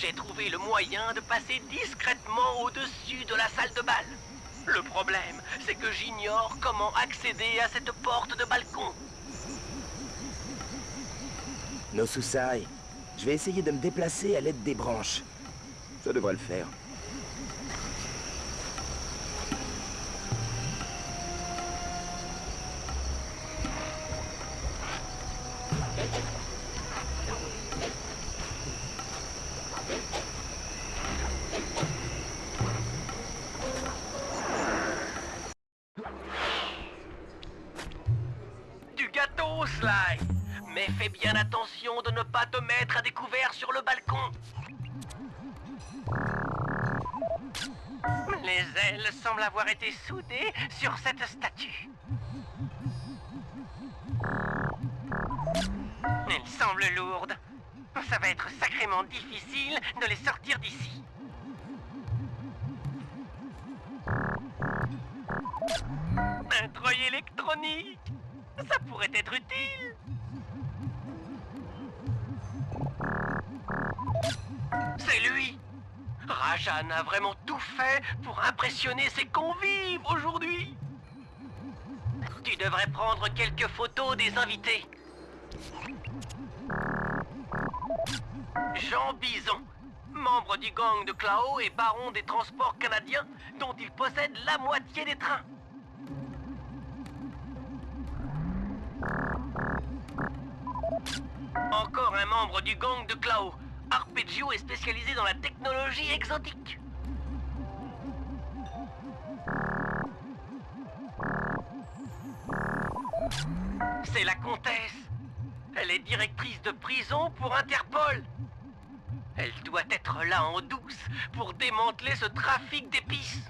J'ai trouvé le moyen de passer discrètement au-dessus de la salle de bal. Le problème, c'est que j'ignore comment accéder à cette porte de balcon. Nosusai, je vais essayer de me déplacer à l'aide des branches. Ça devrait le faire. Du gâteau, Sly! Mais fais bien attention de ne pas te mettre à découvert sur le balcon. Les ailes semblent avoir été soudées sur cette statue. Elles semblent lourdes. Ça va être sacrément difficile de les sortir d'ici. Un treuil électronique! Ça pourrait être utile! C'est lui! Rajan a vraiment tout fait pour impressionner ses convives aujourd'hui! Tu devrais prendre quelques photos des invités. Jean Bison, membre du gang de Clao et baron des transports canadiens, dont il possède la moitié des trains. Encore un membre du gang de Clao. Arpeggio est spécialisé dans la technologie exotique. C'est la comtesse. Elle est directrice de prison pour Interpol. Elle doit être là en douce pour démanteler ce trafic d'épices.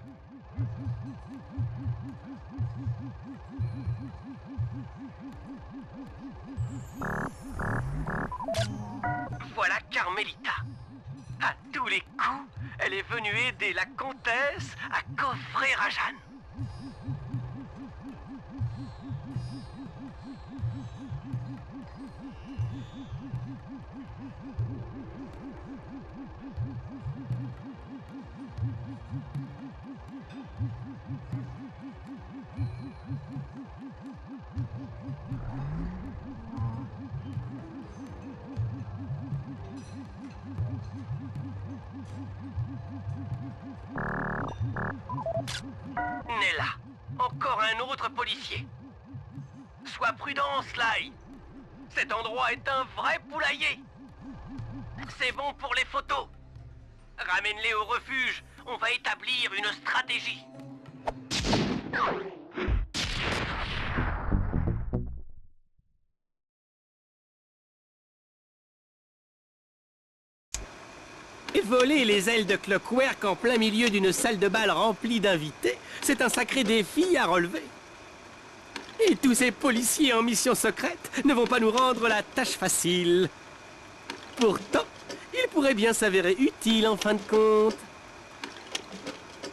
Voilà Carmelita. À tous les coups, elle est venue aider la comtesse à coffrer Rajan. Nella, encore un autre policier. Sois prudent, Sly. Cet endroit est un vrai poulailler. C'est bon pour les photos. Ramène-les au refuge. On va établir une stratégie. Et voler les ailes de Clockwerk en plein milieu d'une salle de bal remplie d'invités, c'est un sacré défi à relever. Et tous ces policiers en mission secrète ne vont pas nous rendre la tâche facile. Pourtant, ils pourraient bien s'avérer utiles en fin de compte.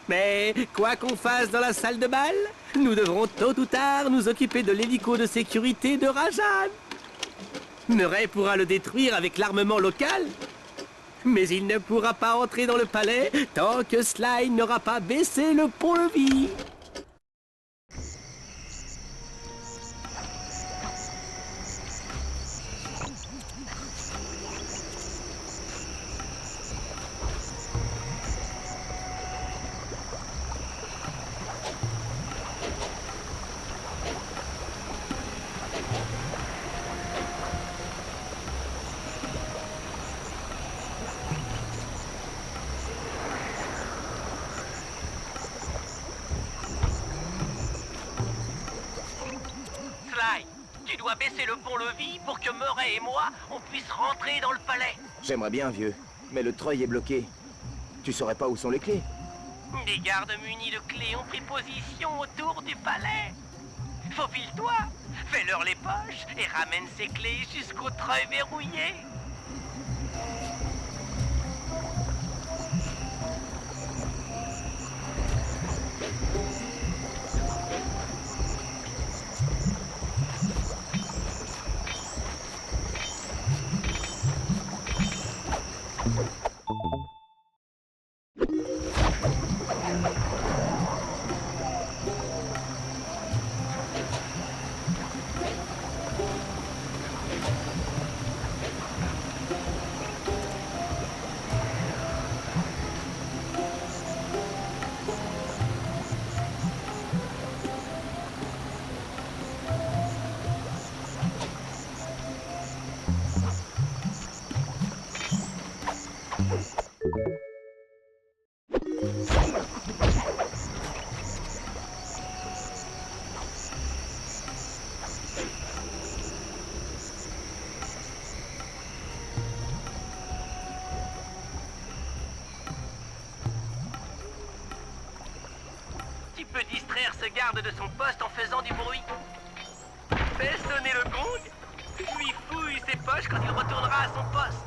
Mais quoi qu'on fasse dans la salle de bal, nous devrons tôt ou tard nous occuper de l'hélico de sécurité de Rajan. Murray pourra le détruire avec l'armement local, mais il ne pourra pas entrer dans le palais tant que Sly n'aura pas baissé le pont-levis. Sly, tu dois baisser le pont-levis pour que Murray et moi, on puisse rentrer dans le palais. J'aimerais bien, vieux, mais le treuil est bloqué. Tu saurais pas où sont les clés? Des gardes munis de clés ont pris position autour du palais. Faufile-toi, fais-leur les poches et ramène ces clés jusqu'au treuil verrouillé. garde de son poste en faisant du bruit. Fais sonner le gong, puis fouille ses poches quand il retournera à son poste.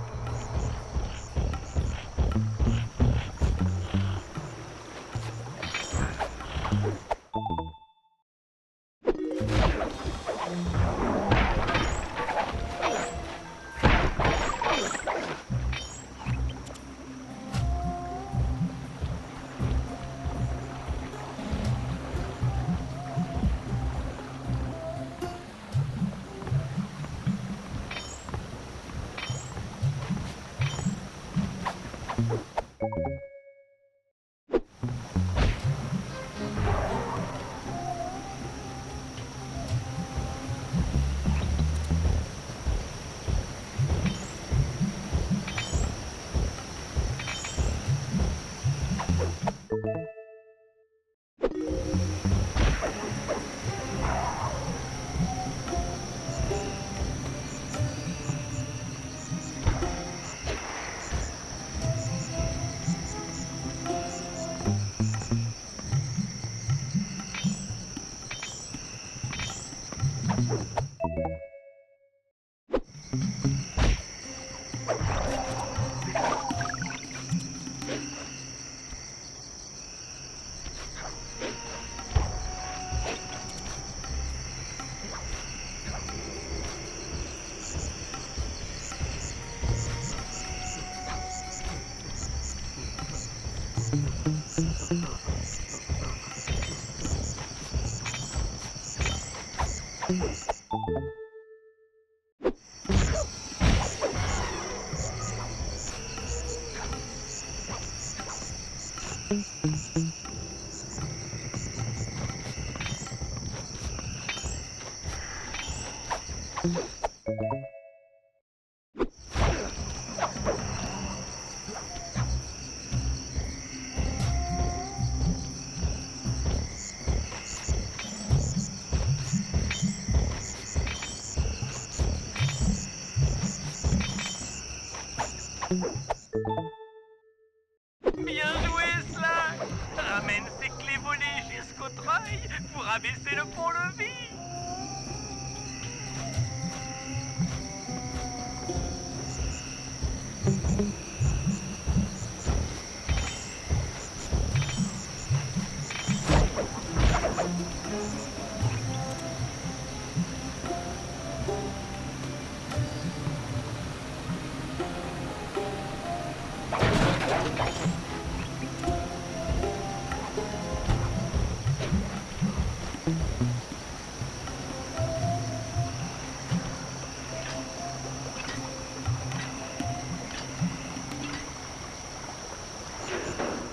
Bien joué, Sly! Ramène ces clés volées jusqu'au treuil pour abaisser le pont-levis!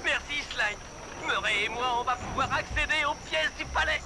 Merci, Sly. Murray et moi, on va pouvoir accéder aux pièces du palais.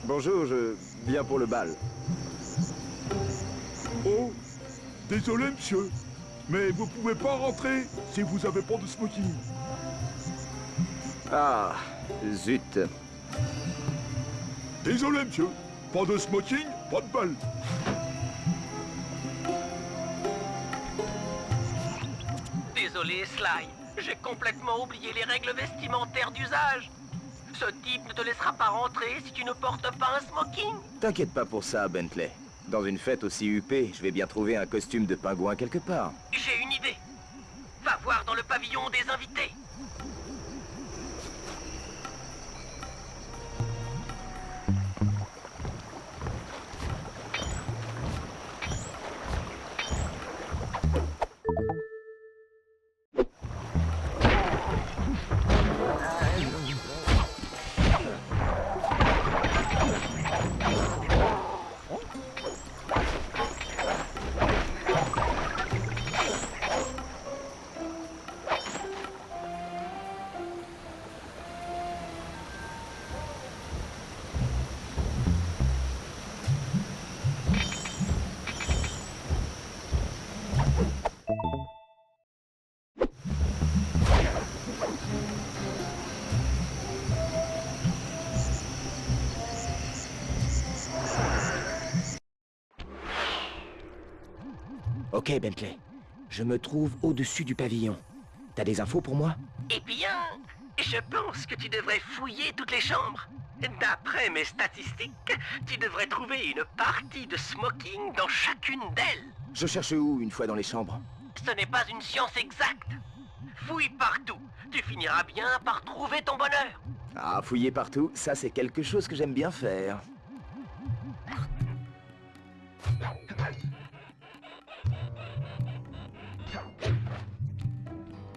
Bonjour, je viens pour le bal. Oh, désolé monsieur, mais vous pouvez pas rentrer si vous avez pas de smoking. Ah, zut. Désolé monsieur, pas de smoking, pas de bal. Désolé, Sly. J'ai complètement oublié les règles vestimentaires d'usage. Ce type ne te laissera pas rentrer si tu ne portes pas un smoking. T'inquiète pas pour ça, Bentley. Dans une fête aussi huppée, je vais bien trouver un costume de pingouin quelque part. J'ai une idée. Va voir pavillon des invités. Ok, Bentley. Je me trouve au-dessus du pavillon. T'as des infos pour moi? Eh bien, je pense que tu devrais fouiller toutes les chambres. D'après mes statistiques, tu devrais trouver une partie de smoking dans chacune d'elles. Je cherche où une fois dans les chambres? Ce n'est pas une science exacte. Fouille partout. Tu finiras bien par trouver ton bonheur. Ah, fouiller partout, ça c'est quelque chose que j'aime bien faire.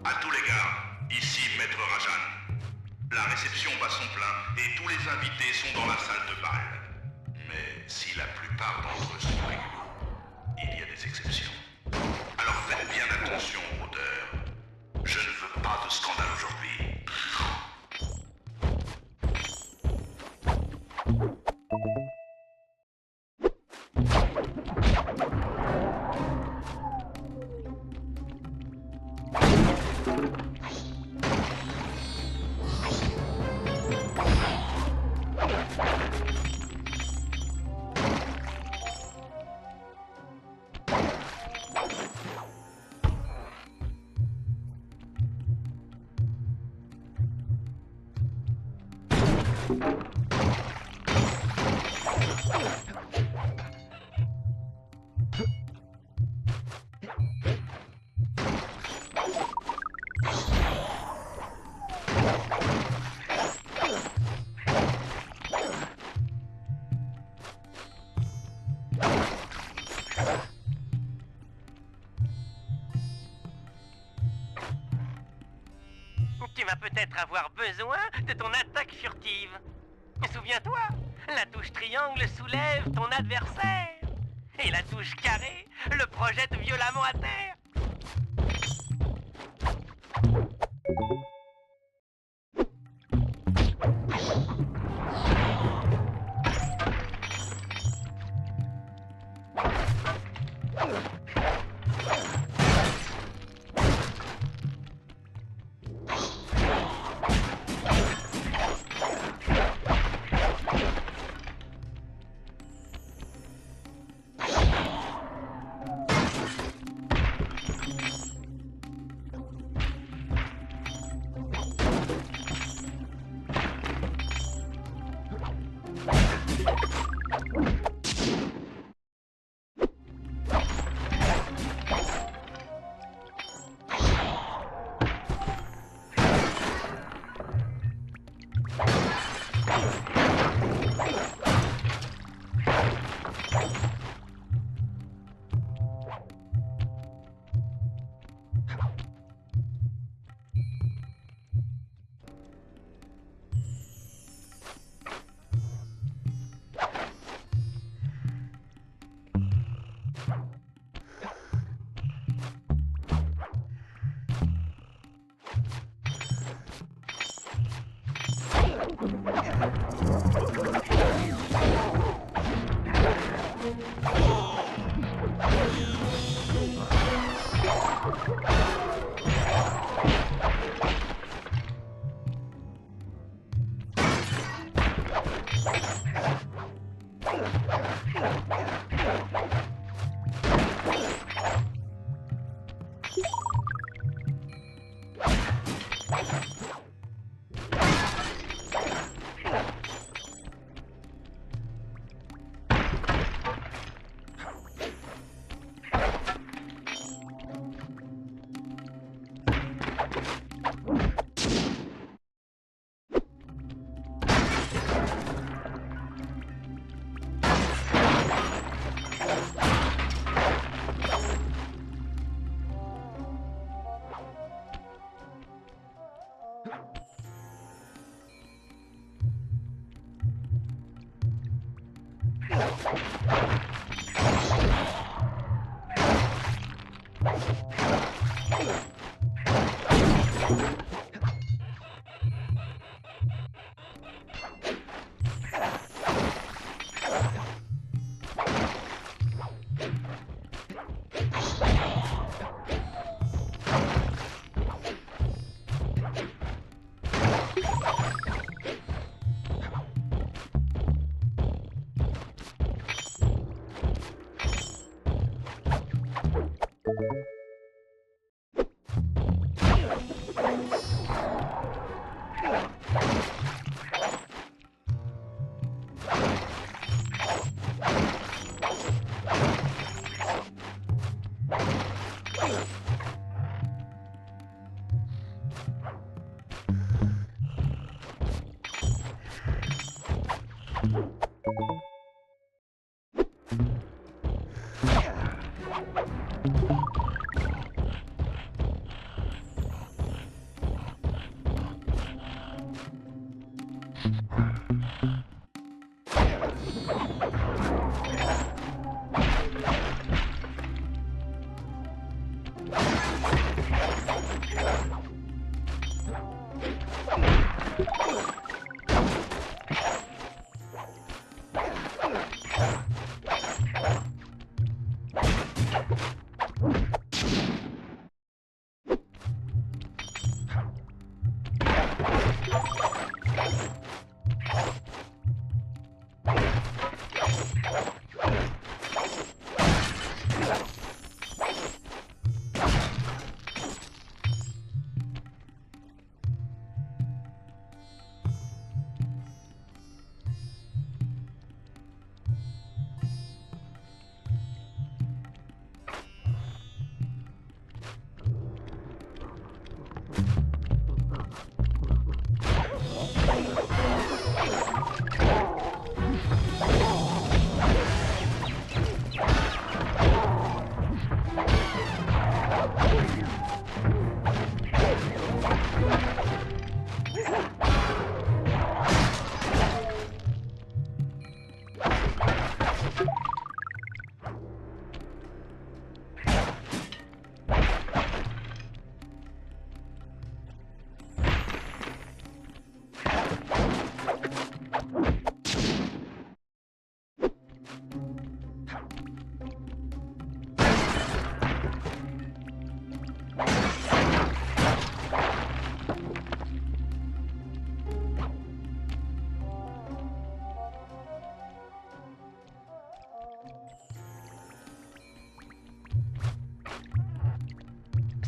À tous les gars, ici Maître Rajan. La réception bat son plein et tous les invités sont dans la salle de bal. Mais si la plupart d'entre eux sont réglo, il y a des exceptions. Alors faites bien attention aux odeurs. Je ne veux pas de scandale aujourd'hui. Tu vas peut-être avoir besoin de ton attaque furtive. Souviens-toi, la touche triangle soulève ton adversaire. Et la touche carré le projette violemment à terre.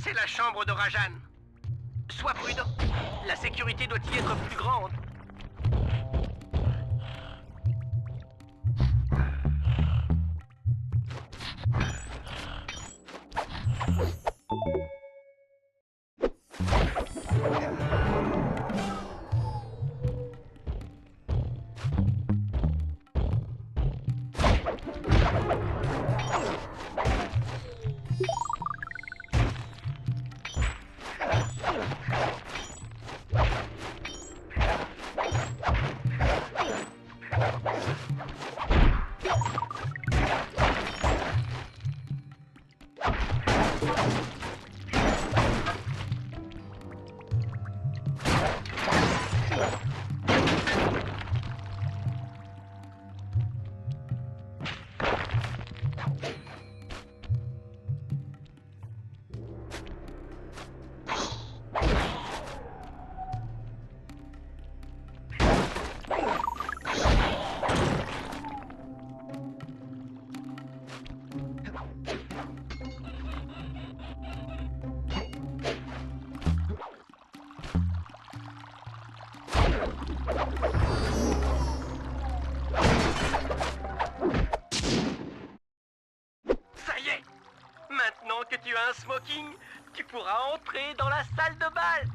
C'est la chambre de Rajan. Sois prudent. La sécurité doit y être plus grande. Ça y est! Maintenant que tu as un smoking, tu pourras entrer dans la salle de bal!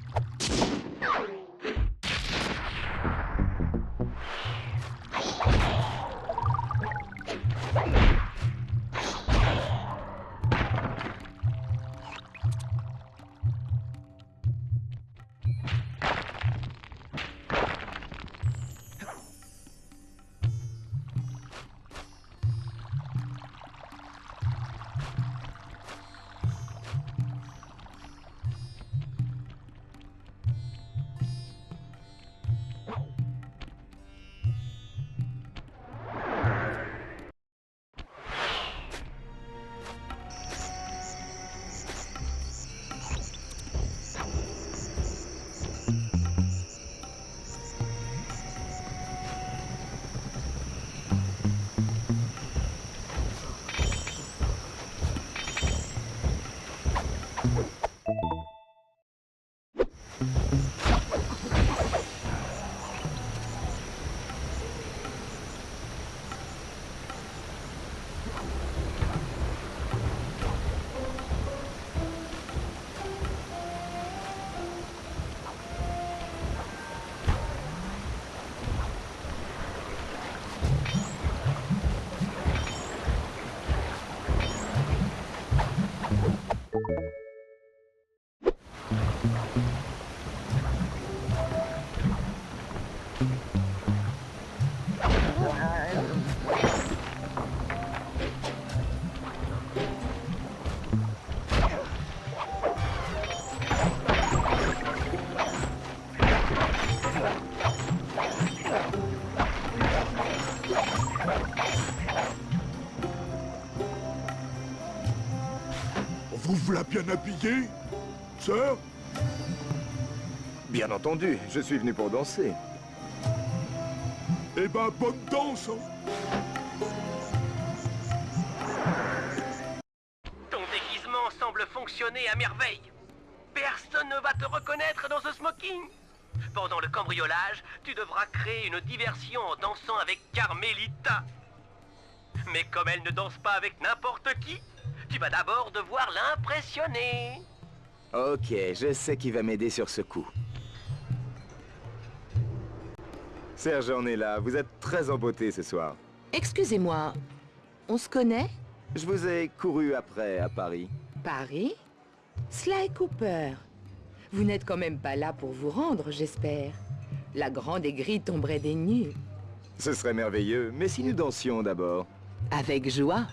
Vous voilà bien habillé, sœur? Bien entendu, je suis venu pour danser. Eh ben, bonne danse, hein. Ton déguisement semble fonctionner à merveille. Personne ne va te reconnaître dans ce smoking. Pendant le cambriolage, tu devras créer une diversion en dansant avec Carmelita. Mais comme elle ne danse pas avec n'importe qui, tu vas d'abord devoir l'impressionner. Ok, je sais qui va m'aider sur ce coup. Serge en est là, vous êtes très en beauté ce soir. Excusez-moi, on se connaît? Je vous ai couru après à Paris. Paris? Sly Cooper. Vous n'êtes quand même pas là pour vous rendre, j'espère. La grande aigrie tomberait des nues. Ce serait merveilleux, mais si nous dansions d'abord. Avec joie.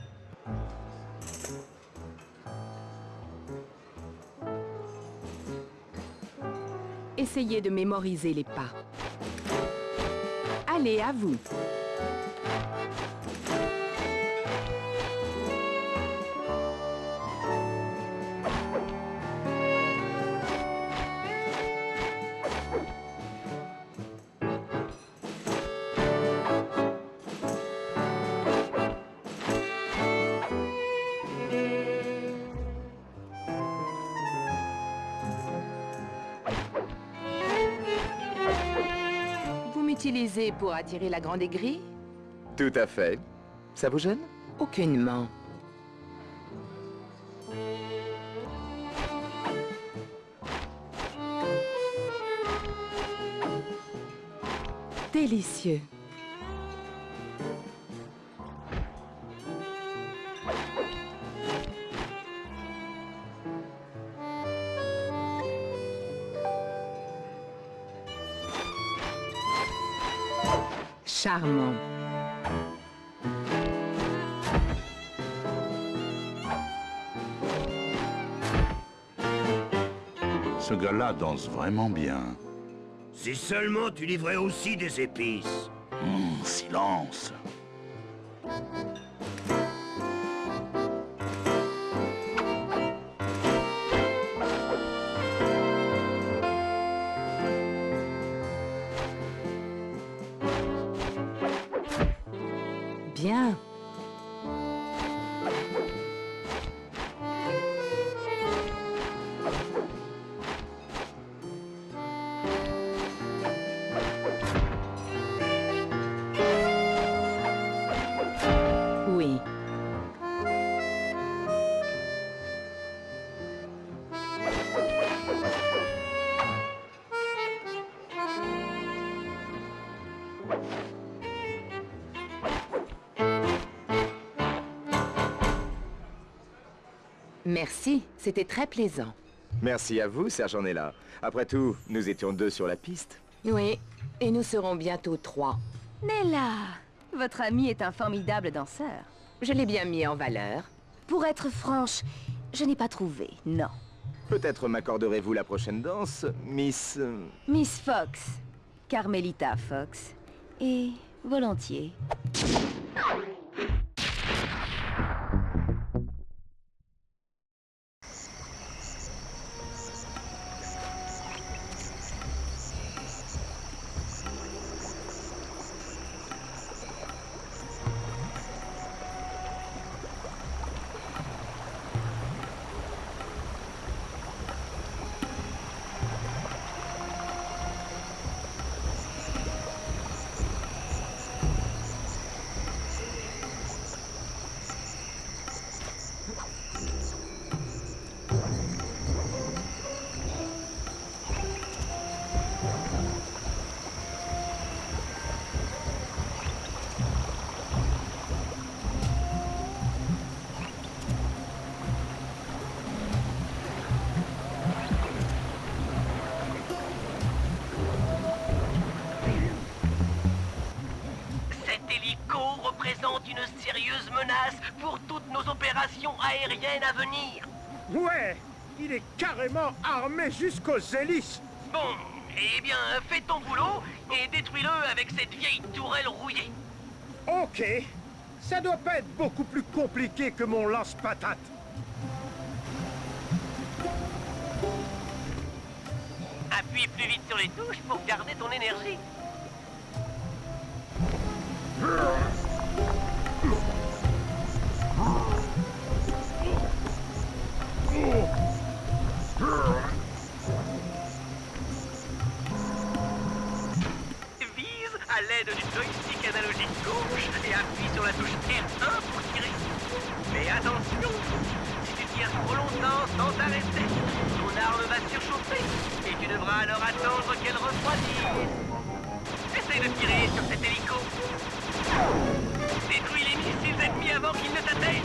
Essayez de mémoriser les pas. Allez, à vous. Utilisé pour attirer la grande aigrie? Tout à fait. Ça vous gêne? Aucunement. Délicieux. Charmant. Ce gars-là danse vraiment bien. Si seulement tu livrais aussi des épices. Silence. Bien. Oui. Merci, c'était très plaisant. Merci à vous, Serge en est là. Après tout, nous étions 2 sur la piste. Oui, et nous serons bientôt 3. Nella, votre ami est un formidable danseur. Je l'ai bien mis en valeur. Pour être franche, je n'ai pas trouvé, non. Peut-être m'accorderez-vous la prochaine danse, Miss... Miss Fox, Carmelita Fox, et volontiers. représente une sérieuse menace pour toutes nos opérations aériennes à venir. Ouais, il est carrément armé jusqu'aux hélices. Bon, eh bien, fais ton boulot et détruis-le avec cette vieille tourelle rouillée. Ok, ça doit pas être beaucoup plus compliqué que mon lance-patate. Appuie plus vite sur les touches pour garder ton énergie. Vise à l'aide du joystick analogique gauche et appuie sur la touche R1 pour tirer. Mais attention, si tu tires trop longtemps sans t'arrêter, ton arme va surchauffer et tu devras alors attendre qu'elle refroidisse. Essaye de tirer sur cet hélico. Détruis les missiles ennemis avant qu'ils ne t'atteignent.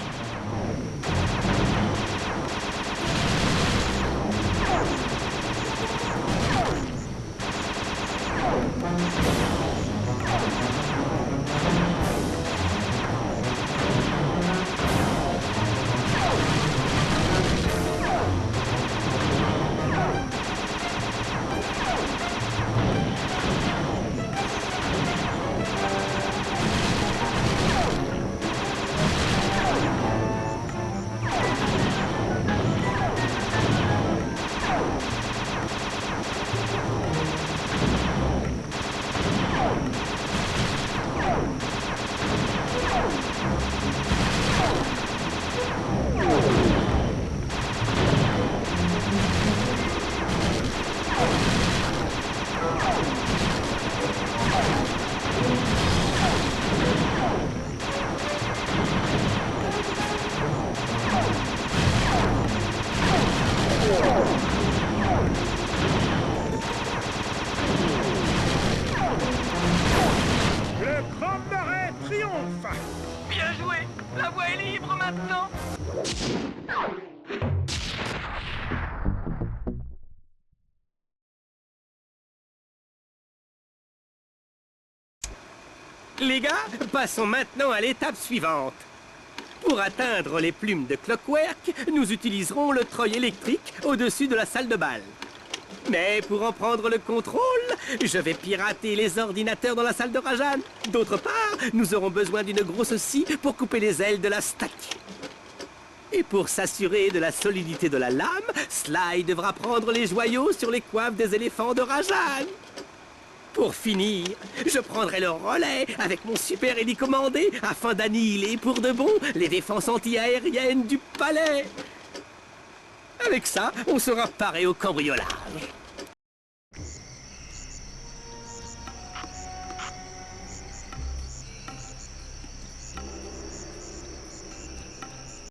Le Grand Marais triomphe. Bien joué. La voie est libre maintenant. Les gars, passons maintenant à l'étape suivante. Pour atteindre les plumes de Clockwerk, nous utiliserons le treuil électrique au-dessus de la salle de bal. Mais pour en prendre le contrôle, je vais pirater les ordinateurs dans la salle de Rajan. D'autre part, nous aurons besoin d'une grosse scie pour couper les ailes de la statue. Et pour s'assurer de la solidité de la lame, Sly devra prendre les joyaux sur les coiffes des éléphants de Rajan. Pour finir, je prendrai le relais avec mon super hélicommandé afin d'annihiler pour de bon les défenses anti-aériennes du palais. Avec ça, on sera paré au cambriolage.